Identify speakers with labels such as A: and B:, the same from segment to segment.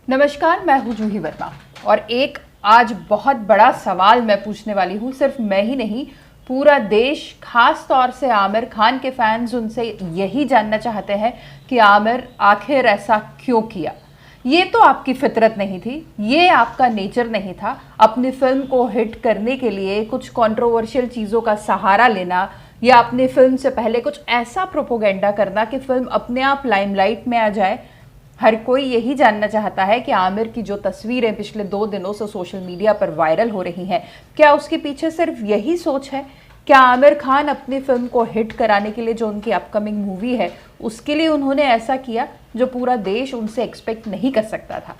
A: नमस्कार, मैं हूं जूही वर्मा और एक आज बहुत बड़ा सवाल मैं पूछने वाली हूं। सिर्फ मैं ही नहीं, पूरा देश, खास तौर से आमिर खान के फैंस उनसे यही जानना चाहते हैं कि आमिर आखिर ऐसा क्यों किया। ये तो आपकी फितरत नहीं थी, ये आपका नेचर नहीं था। अपनी फिल्म को हिट करने के लिए कुछ कंट्रोवर्शियल चीज़ों का सहारा लेना या अपनी फिल्म से पहले कुछ ऐसा प्रोपोगेंडा करना कि फिल्म अपने आप लाइमलाइट में आ जाए। हर कोई यही जानना चाहता है कि आमिर की जो तस्वीरें पिछले 2 दिनों से सोशल मीडिया पर वायरल हो रही हैं, क्या उसके पीछे सिर्फ यही सोच है? क्या आमिर खान अपनी फिल्म को हिट कराने के लिए, जो उनकी अपकमिंग मूवी है, उसके लिए उन्होंने ऐसा किया जो पूरा देश उनसे एक्सपेक्ट नहीं कर सकता था?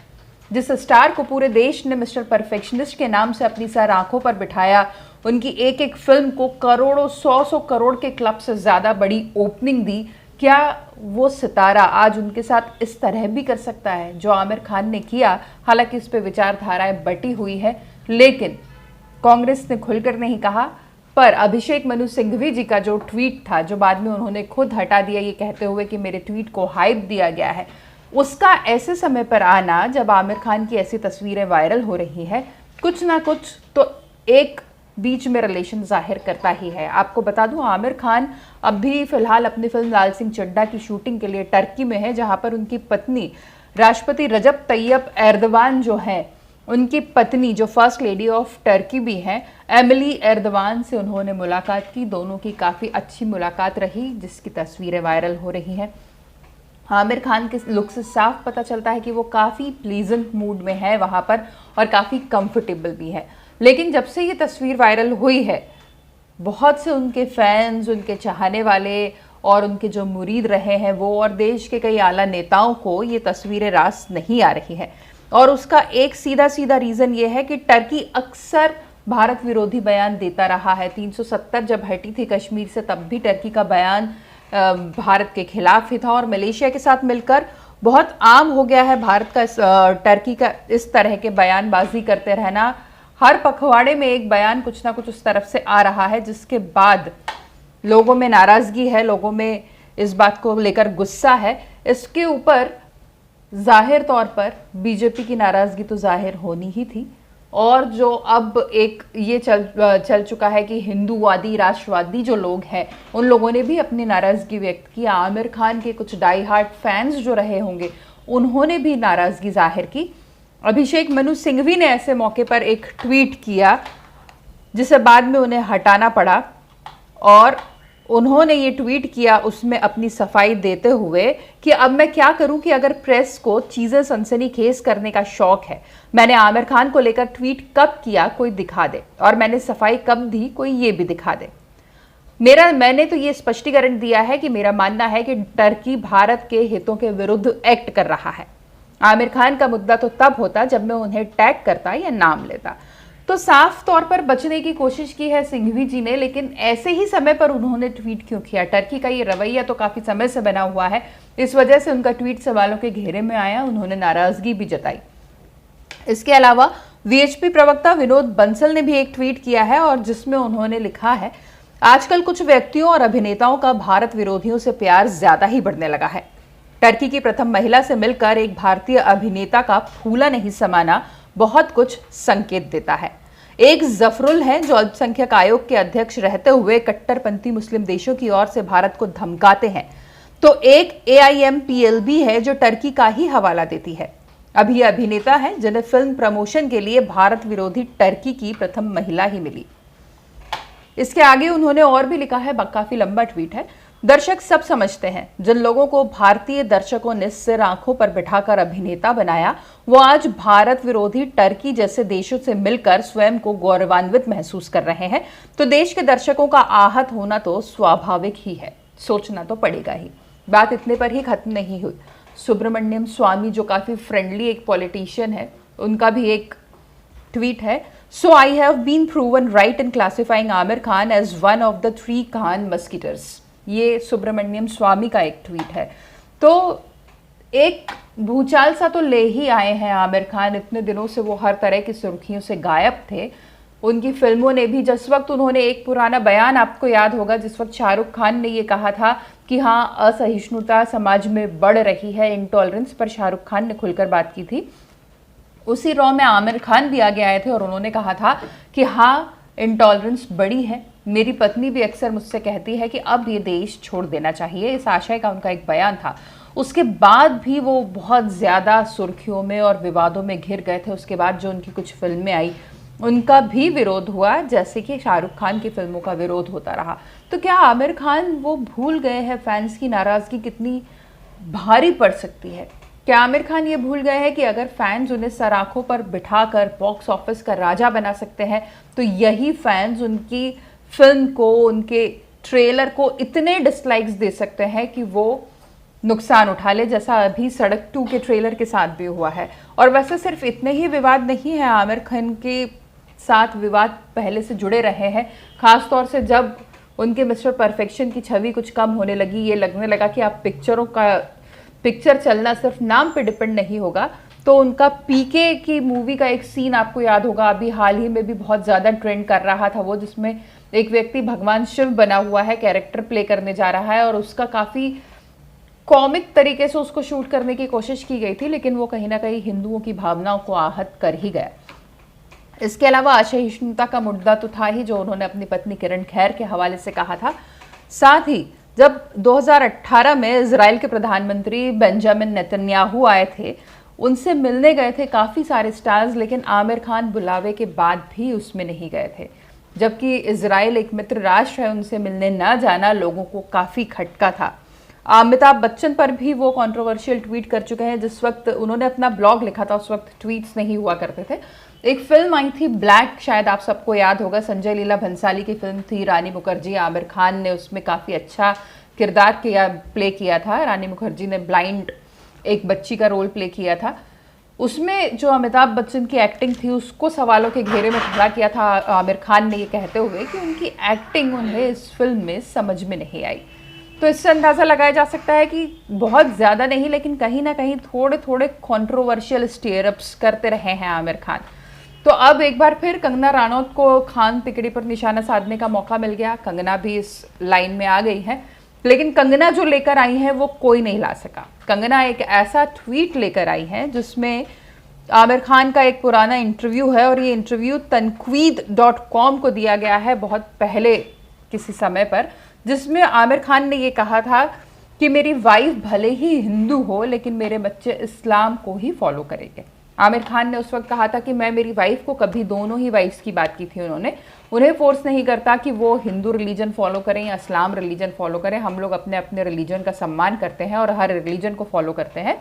A: जिस स्टार को पूरे देश ने मिस्टर परफेक्शनिस्ट के नाम से अपनी सर आंखों पर बिठाया, उनकी एक एक फिल्म को करोड़ों, 100 करोड़ के क्लब से ज़्यादा बड़ी ओपनिंग दी, क्या वो सितारा आज उनके साथ इस तरह भी कर सकता है जो आमिर खान ने किया? हालांकि इस पे विचारधाराएं बटी हुई है, लेकिन कांग्रेस ने खुलकर नहीं कहा। पर अभिषेक मनु सिंघवी जी का जो ट्वीट था, जो बाद में उन्होंने खुद हटा दिया ये कहते हुए कि मेरे ट्वीट को हाइप दिया गया है, उसका ऐसे समय पर आना जब आमिर खान की ऐसी तस्वीरें वायरल हो रही है, कुछ ना कुछ तो एक बीच में रिलेशन जाहिर करता ही है। आपको बता दूं, आमिर खान अब भी फिलहाल अपनी फिल्म लाल सिंह चड्ढा की शूटिंग के लिए टर्की में है, जहां पर उनकी पत्नी राष्ट्रपति रजब तैयब एर्दवान जो है, उनकी पत्नी जो फर्स्ट लेडी ऑफ टर्की भी हैं, एमिली एर्दवान से उन्होंने मुलाकात की। दोनों की काफ़ी अच्छी मुलाकात रही, जिसकी तस्वीरें वायरल हो रही हैं। आमिर खान के लुक से साफ पता चलता है कि वो काफ़ी प्लीजेंट मूड में है वहाँ पर और काफ़ी कंफर्टेबल भी है। लेकिन जब से ये तस्वीर वायरल हुई है, बहुत से उनके फैंस, उनके चाहने वाले और उनके जो मुरीद रहे हैं वो, और देश के कई आला नेताओं को ये तस्वीरें रास नहीं आ रही हैं। और उसका एक सीधा सीधा रीज़न ये है कि टर्की अक्सर भारत विरोधी बयान देता रहा है। 370 जब हटी थी कश्मीर से, तब भी टर्की का बयान भारत के खिलाफ ही था। और मलेशिया के साथ मिलकर बहुत आम हो गया है भारत का टर्की का इस तरह के बयानबाजी करते रहना। हर पखवाड़े में एक बयान कुछ ना कुछ उस तरफ से आ रहा है, जिसके बाद लोगों में नाराज़गी है, लोगों में इस बात को लेकर गुस्सा है। इसके ऊपर जाहिर तौर पर बीजेपी की नाराज़गी तो जाहिर होनी ही थी। और जो अब एक ये चल चुका है कि हिंदूवादी, राष्ट्रवादी जो लोग हैं, उन लोगों ने भी अपनी नाराज़गी व्यक्त की। आमिर खान के कुछ डाई हार्ट फैंस जो रहे होंगे, उन्होंने भी नाराज़गी जाहिर की। अभिषेक मनु सिंघवी ने ऐसे मौके पर एक ट्वीट किया, जिसे बाद में उन्हें हटाना पड़ा। और उन्होंने ये ट्वीट किया उसमें अपनी सफाई देते हुए कि अब मैं क्या करूं कि अगर प्रेस को चीज़ें सनसनीखेज करने का शौक है, मैंने आमिर खान को लेकर ट्वीट कब किया कोई दिखा दे, और मैंने सफाई कब दी कोई ये भी दिखा दे। मैंने तो ये स्पष्टीकरण दिया है कि मेरा मानना है कि टर्की भारत के हितों के विरुद्ध एक्ट कर रहा है। आमिर खान का मुद्दा तो तब होता जब मैं उन्हें टैग करता या नाम लेता। तो साफ तौर पर बचने की कोशिश की है सिंघवी जी ने, लेकिन ऐसे ही समय पर उन्होंने ट्वीट क्यों किया? टर्की का ये रवैया तो काफ़ी समय से बना हुआ है, इस वजह से उनका ट्वीट सवालों के घेरे में आया, उन्होंने नाराज़गी भी जताई। इसके अलावा वीएचपी प्रवक्ता विनोद बंसल ने भी एक ट्वीट किया है, और जिसमें उन्होंने लिखा है, आजकल कुछ व्यक्तियों और अभिनेताओं का भारत विरोधियों से प्यार ज़्यादा ही बढ़ने लगा है। टर्की की प्रथम महिला से मिलकर एक भारतीय अभिनेता का फूला नहीं समाना बहुत कुछ संकेत देता है। एक जफरुल है जो अल्पसंख्यक आयोग के अध्यक्ष रहते हुए कट्टरपंथी मुस्लिम देशों की ओर से भारत को धमकाते हैं, तो एक AIMPLB है जो टर्की का ही हवाला देती है। अभी यह अभिनेता है जिन्हें फिल्म प्रमोशन के लिए भारत विरोधी टर्की की प्रथम महिला ही मिली। इसके आगे उन्होंने और भी लिखा है, काफी लंबा ट्वीट है। दर्शक सब समझते हैं, जिन लोगों को भारतीय दर्शकों ने सिर आंखों पर बिठाकर अभिनेता बनाया, वो आज भारत विरोधी टर्की जैसे देशों से मिलकर स्वयं को गौरवान्वित महसूस कर रहे हैं। तो देश के दर्शकों का आहत होना तो स्वाभाविक ही है, सोचना तो पड़ेगा ही। बात इतने पर ही खत्म नहीं हुई। सुब्रमण्यम स्वामी जो काफी फ्रेंडली एक पॉलिटिशियन है, उनका भी एक ट्वीट है, so I have been proven right in classifying Aamir Khan as one of the 3 Khan musketeers. ये सुब्रमण्यम स्वामी का एक ट्वीट है। तो एक भूचाल सा तो ले ही आए हैं आमिर खान। इतने दिनों से वो हर तरह की सुर्खियों से गायब थे। उनकी फिल्मों ने भी, जिस वक्त उन्होंने एक पुराना बयान आपको याद होगा, जिस वक्त शाहरुख खान ने ये कहा था कि हाँ, असहिष्णुता समाज में बढ़ रही है, इंटॉलरेंस पर शाहरुख खान ने खुलकर बात की थी, उसी रॉ में आमिर खान भी आगे आए थे और उन्होंने कहा था कि हाँ, इंटॉलरेंस बड़ी है। मेरी पत्नी भी अक्सर मुझसे कहती है कि अब ये देश छोड़ देना चाहिए, इस आशय का उनका एक बयान था। उसके बाद भी वो बहुत ज़्यादा सुर्खियों में और विवादों में घिर गए थे। उसके बाद जो उनकी कुछ फिल्में आई उनका भी विरोध हुआ, जैसे कि शाहरुख खान की फिल्मों का विरोध होता रहा। तो क्या आमिर खान वो भूल गए हैं फैंस की नाराज़गी कितनी भारी पड़ सकती है? क्या आमिर खान ये भूल गए हैं कि अगर फैंस उन्हें सराखों पर बिठाकर बॉक्स ऑफिस का राजा बना सकते हैं तो यही फैंस उनकी फिल्म को, उनके ट्रेलर को इतने डिसलाइक्स दे सकते हैं कि वो नुकसान उठा ले, जैसा अभी सड़क 2 के ट्रेलर के साथ भी हुआ है। और वैसे सिर्फ इतने ही विवाद नहीं है, आमिर खान के साथ विवाद पहले से जुड़े रहे हैं। खास तौर से जब उनके मिस्टर परफेक्शन की छवि कुछ कम होने लगी, ये लगने लगा कि आप पिक्चर चलना सिर्फ नाम पे डिपेंड नहीं होगा, तो उनका पीके की मूवी का एक सीन आपको याद होगा, अभी हाल ही में भी बहुत ज़्यादा ट्रेंड कर रहा था वो, जिसमें एक व्यक्ति भगवान शिव बना हुआ है, कैरेक्टर प्ले करने जा रहा है और उसका काफ़ी कॉमिक तरीके से उसको शूट करने की कोशिश की गई थी, लेकिन वो कहीं ना कहीं हिंदुओं की भावनाओं को आहत कर ही गया। इसके अलावा असहिष्णुता का मुद्दा तो था ही, जो उन्होंने अपनी पत्नी किरण खैर के हवाले से कहा था। साथ ही जब 2018 में इजराइल के प्रधानमंत्री बेंजामिन नेतन्याहू आए थे, उनसे मिलने गए थे काफ़ी सारे स्टार्स, लेकिन आमिर खान बुलावे के बाद भी उसमें नहीं गए थे। जबकि इजराइल एक मित्र राष्ट्र है, उनसे मिलने न जाना लोगों को काफ़ी खटका था। अमिताभ बच्चन पर भी वो कंट्रोवर्शियल ट्वीट कर चुके हैं। जिस वक्त उन्होंने अपना ब्लॉग लिखा था उस वक्त ट्वीट्स नहीं हुआ करते थे। एक फिल्म आई थी ब्लैक, शायद आप सबको याद होगा, संजय लीला भंसाली की फिल्म थी, रानी मुखर्जी, आमिर खान ने उसमें काफ़ी अच्छा किरदार प्ले किया था। रानी मुखर्जी ने ब्लाइंड एक बच्ची का रोल प्ले किया था। उसमें जो अमिताभ बच्चन की एक्टिंग थी उसको सवालों के घेरे में खड़ा किया था आमिर खान ने, ये कहते हुए कि उनकी एक्टिंग उन्हें इस फिल्म में समझ में नहीं आई। तो इससे अंदाज़ा लगाया जा सकता है कि बहुत ज़्यादा नहीं, लेकिन कहीं ना कहीं थोड़े थोड़े कंट्रोवर्शियल स्टेयरअप्स करते रहे हैं आमिर खान। तो अब एक बार फिर कंगना रानौत को खान तिकड़ी पर निशाना साधने का मौका मिल गया। कंगना भी इस लाइन में आ गई है, लेकिन कंगना जो लेकर आई है वो कोई नहीं ला सका। कंगना एक ऐसा ट्वीट लेकर आई है जिसमें आमिर खान का एक पुराना इंटरव्यू है, और ये इंटरव्यू tanqeed.com को दिया गया है बहुत पहले किसी समय पर, जिसमें आमिर खान ने ये कहा था कि मेरी वाइफ भले ही हिंदू हो लेकिन मेरे बच्चे इस्लाम को ही फॉलो करेंगे। आमिर खान ने उस वक्त कहा था कि मैं मेरी वाइफ को, कभी दोनों ही वाइफ्स की बात की थी उन्होंने, उन्हें फोर्स नहीं करता कि वो हिंदू रिलीजन फॉलो करें या इस्लाम रिलीजन फॉलो करें। हम लोग अपने अपने रिलीजन का सम्मान करते हैं और हर रिलीजन को फॉलो करते हैं,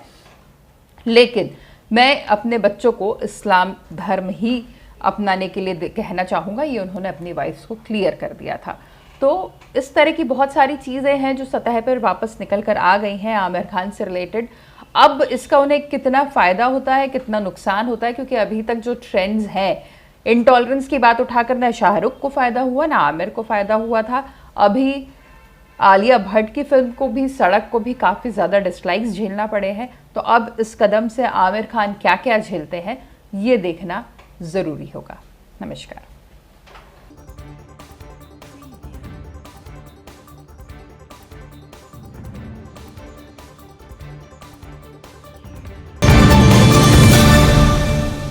A: लेकिन मैं अपने बच्चों को इस्लाम धर्म ही अपनाने के लिए कहना चाहूँगा। ये उन्होंने अपनी वाइफ्स को क्लियर कर दिया था। तो इस तरह की बहुत सारी चीज़ें हैं जो सतह पर वापस निकल कर आ गई हैं आमिर खान से रिलेटेड। अब इसका उन्हें कितना फ़ायदा होता है, कितना नुकसान होता है, क्योंकि अभी तक जो ट्रेंड्स हैं, इंटॉलरेंस की बात उठाकर ना शाहरुख को फ़ायदा हुआ ना आमिर को फ़ायदा हुआ था। अभी आलिया भट्ट की फिल्म को भी, सड़क को भी काफ़ी ज़्यादा डिसलाइक्स झेलना पड़े हैं। तो अब इस कदम से आमिर खान क्या क्या झेलते हैं ये देखना ज़रूरी होगा। नमस्कार।